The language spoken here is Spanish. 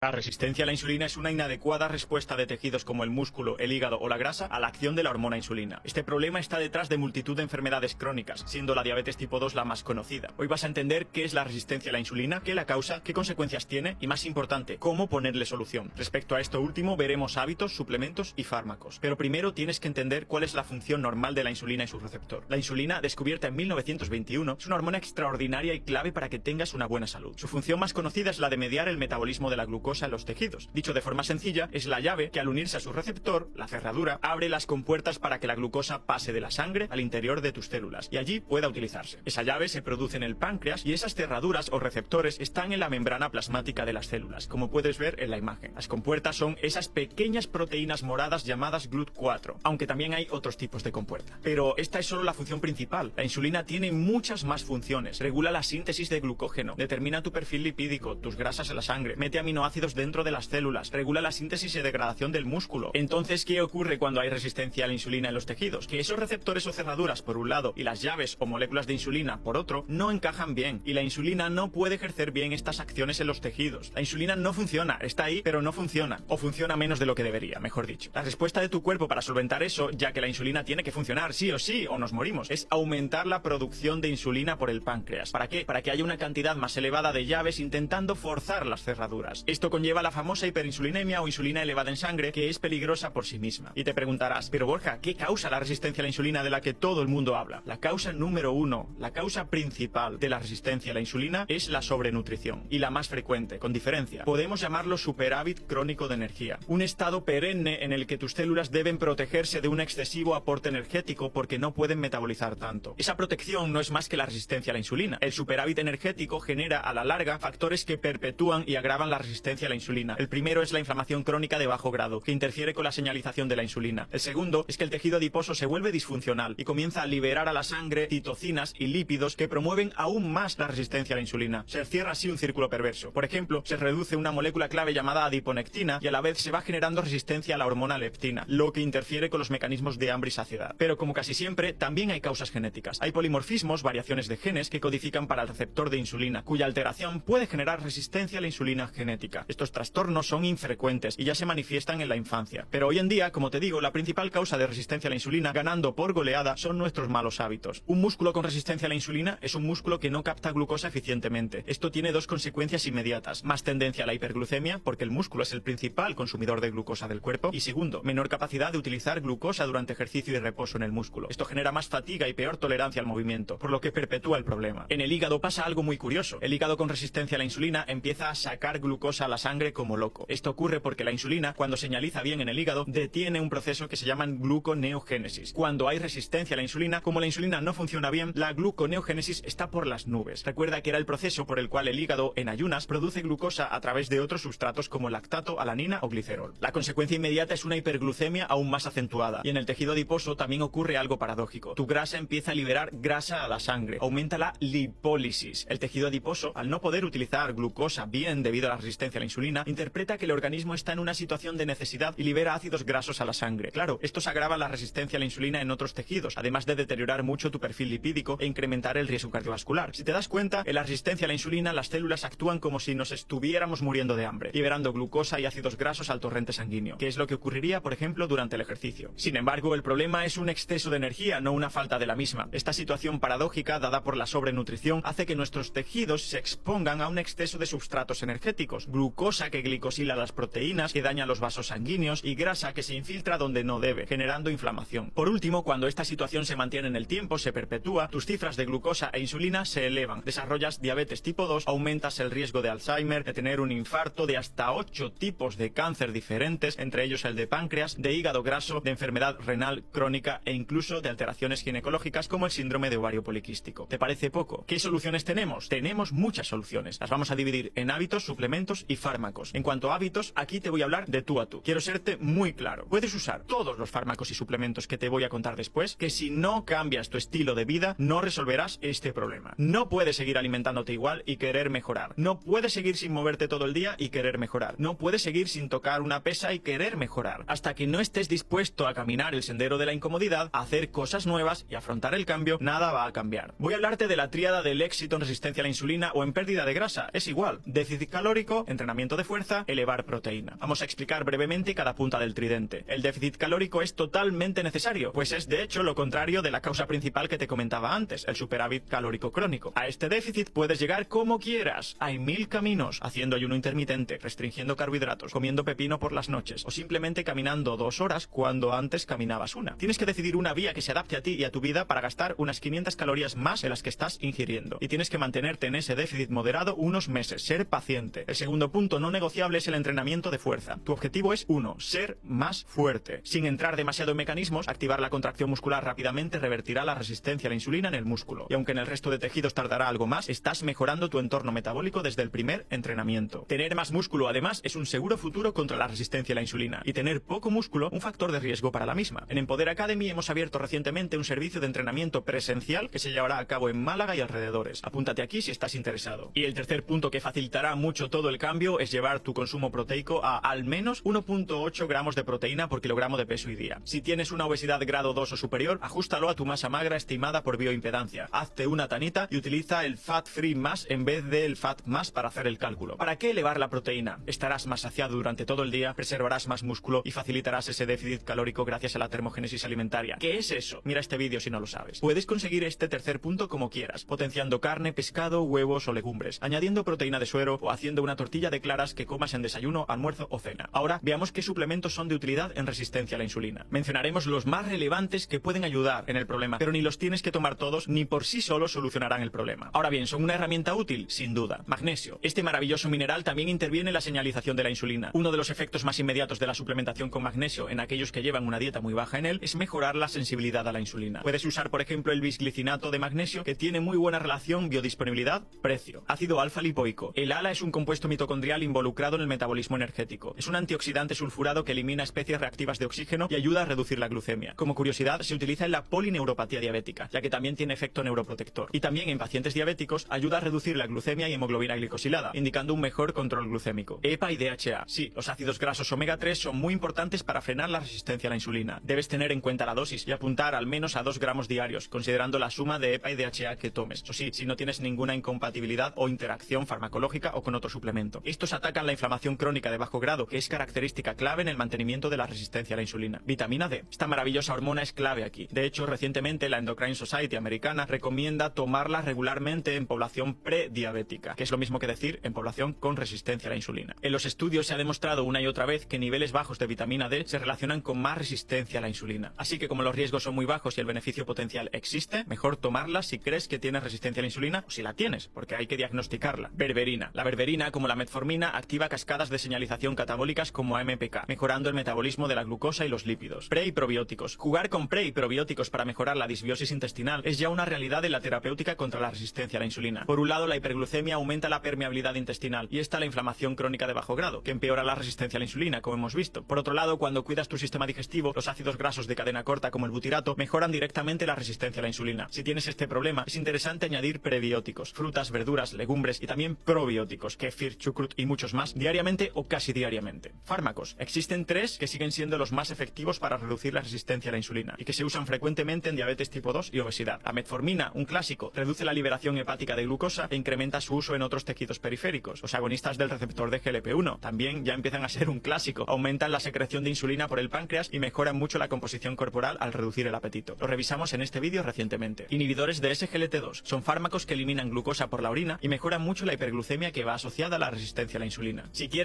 La resistencia a la insulina es una inadecuada respuesta de tejidos como el músculo, el hígado o la grasa a la acción de la hormona insulina. Este problema está detrás de multitud de enfermedades crónicas, siendo la diabetes tipo 2 la más conocida. Hoy vas a entender qué es la resistencia a la insulina, qué la causa, qué consecuencias tiene y, más importante, cómo ponerle solución. Respecto a esto último, veremos hábitos, suplementos y fármacos. Pero primero tienes que entender cuál es la función normal de la insulina y su receptor. La insulina, descubierta en 1921, es una hormona extraordinaria y clave para que tengas una buena salud. Su función más conocida es la de mediar el metabolismo de la glucosa en los tejidos. Dicho de forma sencilla, es la llave que al unirse a su receptor, la cerradura, abre las compuertas para que la glucosa pase de la sangre al interior de tus células y allí pueda utilizarse. Esa llave se produce en el páncreas y esas cerraduras o receptores están en la membrana plasmática de las células, como puedes ver en la imagen. Las compuertas son esas pequeñas proteínas moradas llamadas GLUT4, aunque también hay otros tipos de compuerta. Pero esta es solo la función principal. La insulina tiene muchas más funciones. Regula la síntesis de glucógeno, determina tu perfil lipídico, tus grasas en la sangre, mete aminoácidos dentro de las células, regula la síntesis y degradación del músculo. Entonces, ¿qué ocurre cuando hay resistencia a la insulina en los tejidos? Que esos receptores o cerraduras por un lado y las llaves o moléculas de insulina por otro no encajan bien y la insulina no puede ejercer bien estas acciones en los tejidos. La insulina no funciona, está ahí pero no funciona, o funciona menos de lo que debería, mejor dicho. La respuesta de tu cuerpo para solventar eso, ya que la insulina tiene que funcionar sí o nos morimos, es aumentar la producción de insulina por el páncreas. ¿Para qué? Para que haya una cantidad más elevada de llaves intentando forzar las cerraduras. Esto conlleva la famosa hiperinsulinemia o insulina elevada en sangre, que es peligrosa por sí misma. Y te preguntarás, pero Borja, ¿qué causa la resistencia a la insulina de la que todo el mundo habla? La causa número uno, la causa principal de la resistencia a la insulina es la sobrenutrición, y la más frecuente, con diferencia. Podemos llamarlo superávit crónico de energía, un estado perenne en el que tus células deben protegerse de un excesivo aporte energético porque no pueden metabolizar tanto. Esa protección no es más que la resistencia a la insulina. El superávit energético genera a la larga factores que perpetúan y agravan la resistencia a la insulina. El primero es la inflamación crónica de bajo grado, que interfiere con la señalización de la insulina. El segundo es que el tejido adiposo se vuelve disfuncional y comienza a liberar a la sangre citocinas y lípidos que promueven aún más la resistencia a la insulina. Se cierra así un círculo perverso. Por ejemplo, se reduce una molécula clave llamada adiponectina y a la vez se va generando resistencia a la hormona leptina, lo que interfiere con los mecanismos de hambre y saciedad. Pero como casi siempre, también hay causas genéticas. Hay polimorfismos, variaciones de genes que codifican para el receptor de insulina, cuya alteración puede generar resistencia a la insulina genética. Estos trastornos son infrecuentes y ya se manifiestan en la infancia. Pero hoy en día, como te digo, la principal causa de resistencia a la insulina, ganando por goleada, son nuestros malos hábitos. Un músculo con resistencia a la insulina es un músculo que no capta glucosa eficientemente. Esto tiene dos consecuencias inmediatas: más tendencia a la hiperglucemia, porque el músculo es el principal consumidor de glucosa del cuerpo, y segundo, menor capacidad de utilizar glucosa durante ejercicio y reposo en el músculo. Esto genera más fatiga y peor tolerancia al movimiento, por lo que perpetúa el problema. En el hígado pasa algo muy curioso. El hígado con resistencia a la insulina empieza a sacar glucosa a la sangre como loco. Esto ocurre porque la insulina, cuando señaliza bien en el hígado, detiene un proceso que se llama gluconeogénesis. Cuando hay resistencia a la insulina, como la insulina no funciona bien, la gluconeogénesis está por las nubes. Recuerda que era el proceso por el cual el hígado, en ayunas, produce glucosa a través de otros sustratos como lactato, alanina o glicerol. La consecuencia inmediata es una hiperglucemia aún más acentuada. Y en el tejido adiposo también ocurre algo paradójico. Tu grasa empieza a liberar grasa a la sangre. Aumenta la lipólisis. El tejido adiposo, al no poder utilizar glucosa bien debido a la resistencia a la insulina, interpreta que el organismo está en una situación de necesidad y libera ácidos grasos a la sangre. Claro, estos agravan la resistencia a la insulina en otros tejidos, además de deteriorar mucho tu perfil lipídico e incrementar el riesgo cardiovascular. Si te das cuenta, en la resistencia a la insulina las células actúan como si nos estuviéramos muriendo de hambre, liberando glucosa y ácidos grasos al torrente sanguíneo, que es lo que ocurriría, por ejemplo, durante el ejercicio. Sin embargo, el problema es un exceso de energía, no una falta de la misma. Esta situación paradójica, dada por la sobrenutrición, hace que nuestros tejidos se expongan a un exceso de substratos energéticos, glucosa que glicosila las proteínas, que daña los vasos sanguíneos, y grasa que se infiltra donde no debe, generando inflamación. Por último, cuando esta situación se mantiene en el tiempo, se perpetúa, tus cifras de glucosa e insulina se elevan, desarrollas diabetes tipo 2, aumentas el riesgo de Alzheimer, de tener un infarto, de hasta 8 tipos de cáncer diferentes, entre ellos el de páncreas, de hígado graso, de enfermedad renal crónica e incluso de alteraciones ginecológicas como el síndrome de ovario poliquístico. ¿Te parece poco? ¿Qué soluciones tenemos? Tenemos muchas soluciones. Las vamos a dividir en hábitos, suplementos y fármacos. En cuanto a hábitos, aquí te voy a hablar de tú a tú. Quiero serte muy claro. Puedes usar todos los fármacos y suplementos que te voy a contar después, que si no cambias tu estilo de vida, no resolverás este problema. No puedes seguir alimentándote igual y querer mejorar. No puedes seguir sin moverte todo el día y querer mejorar. No puedes seguir sin tocar una pesa y querer mejorar. Hasta que no estés dispuesto a caminar el sendero de la incomodidad, a hacer cosas nuevas y afrontar el cambio, nada va a cambiar. Voy a hablarte de la tríada del éxito en resistencia a la insulina o en pérdida de grasa. Es igual. Déficit calórico, entrenamiento entrenamiento de fuerza, elevar proteína. Vamos a explicar brevemente cada punta del tridente. El déficit calórico es totalmente necesario, pues es de hecho lo contrario de la causa principal que te comentaba antes, el superávit calórico crónico. A este déficit puedes llegar como quieras. Hay 1000 caminos: haciendo ayuno intermitente, restringiendo carbohidratos, comiendo pepino por las noches o simplemente caminando 2 horas cuando antes caminabas una. Tienes que decidir una vía que se adapte a ti y a tu vida para gastar unas 500 calorías más de las que estás ingiriendo. Y tienes que mantenerte en ese déficit moderado unos meses, ser paciente. El segundo punto no negociable es el entrenamiento de fuerza. Tu objetivo es 1. Ser más fuerte. Sin entrar demasiado en mecanismos, activar la contracción muscular rápidamente revertirá la resistencia a la insulina en el músculo. Y aunque en el resto de tejidos tardará algo más, estás mejorando tu entorno metabólico desde el primer entrenamiento. Tener más músculo además es un seguro futuro contra la resistencia a la insulina, y tener poco músculo un factor de riesgo para la misma. En Empoder Academy hemos abierto recientemente un servicio de entrenamiento presencial que se llevará a cabo en Málaga y alrededores. Apúntate aquí si estás interesado. Y el tercer punto que facilitará mucho todo el cambio es llevar tu consumo proteico a al menos 1,8 gramos de proteína por kilogramo de peso y día. Si tienes una obesidad grado 2 o superior, ajústalo a tu masa magra estimada por bioimpedancia. Hazte una tanita y utiliza el Fat Free Mass en vez del Fat Mass para hacer el cálculo. ¿Para qué elevar la proteína? Estarás más saciado durante todo el día, preservarás más músculo y facilitarás ese déficit calórico gracias a la termogénesis alimentaria. ¿Qué es eso? Mira este vídeo si no lo sabes. Puedes conseguir este tercer punto como quieras, potenciando carne, pescado, huevos o legumbres, añadiendo proteína de suero o haciendo una tortilla de claras que comas en desayuno, almuerzo o cena. Ahora veamos qué suplementos son de utilidad en resistencia a la insulina. Mencionaremos los más relevantes que pueden ayudar en el problema, pero ni los tienes que tomar todos ni por sí solos solucionarán el problema. Ahora bien, ¿son una herramienta útil? Sin duda. Magnesio. Este maravilloso mineral también interviene en la señalización de la insulina. Uno de los efectos más inmediatos de la suplementación con magnesio en aquellos que llevan una dieta muy baja en él es mejorar la sensibilidad a la insulina. Puedes usar, por ejemplo, el bisglicinato de magnesio, que tiene muy buena relación biodisponibilidad-precio. Ácido alfa lipoico. El ALA es un compuesto mitocondrial involucrado en el metabolismo energético. Es un antioxidante sulfurado que elimina especies reactivas de oxígeno y ayuda a reducir la glucemia. Como curiosidad, se utiliza en la polineuropatía diabética, ya que también tiene efecto neuroprotector. Y también en pacientes diabéticos ayuda a reducir la glucemia y hemoglobina glicosilada, indicando un mejor control glucémico. EPA y DHA. Sí, los ácidos grasos omega 3 son muy importantes para frenar la resistencia a la insulina. Debes tener en cuenta la dosis y apuntar al menos a 2 gramos diarios, considerando la suma de EPA y DHA que tomes. Eso sí, si no tienes ninguna incompatibilidad o interacción farmacológica o con otro suplemento. Estos atacan la inflamación crónica de bajo grado, que es característica clave en el mantenimiento de la resistencia a la insulina. Vitamina D. Esta maravillosa hormona es clave aquí. De hecho, recientemente la Endocrine Society americana recomienda tomarla regularmente en población prediabética, que es lo mismo que decir en población con resistencia a la insulina. En los estudios se ha demostrado una y otra vez que niveles bajos de vitamina D se relacionan con más resistencia a la insulina. Así que como los riesgos son muy bajos y el beneficio potencial existe, mejor tomarla si crees que tienes resistencia a la insulina o si la tienes, porque hay que diagnosticarla. Berberina. La berberina, como la metformina, activa cascadas de señalización catabólicas como AMPK, mejorando el metabolismo de la glucosa y los lípidos. Pre y probióticos. Jugar con pre y probióticos para mejorar la disbiosis intestinal es ya una realidad en la terapéutica contra la resistencia a la insulina. Por un lado, la hiperglucemia aumenta la permeabilidad intestinal y esta la inflamación crónica de bajo grado, que empeora la resistencia a la insulina, como hemos visto. Por otro lado, cuando cuidas tu sistema digestivo, los ácidos grasos de cadena corta como el butirato mejoran directamente la resistencia a la insulina. Si tienes este problema, es interesante añadir prebióticos, frutas, verduras, legumbres y también probióticos, kefir, chucrut y muchos más, diariamente o casi diariamente. Fármacos. Existen 3 que siguen siendo los más efectivos para reducir la resistencia a la insulina y que se usan frecuentemente en diabetes tipo 2 y obesidad. La metformina, un clásico, reduce la liberación hepática de glucosa e incrementa su uso en otros tejidos periféricos. Los agonistas del receptor de GLP-1 también ya empiezan a ser un clásico. Aumentan la secreción de insulina por el páncreas y mejoran mucho la composición corporal al reducir el apetito. Lo revisamos en este vídeo recientemente. Inhibidores de SGLT2 son fármacos que eliminan glucosa por la orina y mejoran mucho la hiperglucemia que va asociada a la resistencia a la insulina. Si quieres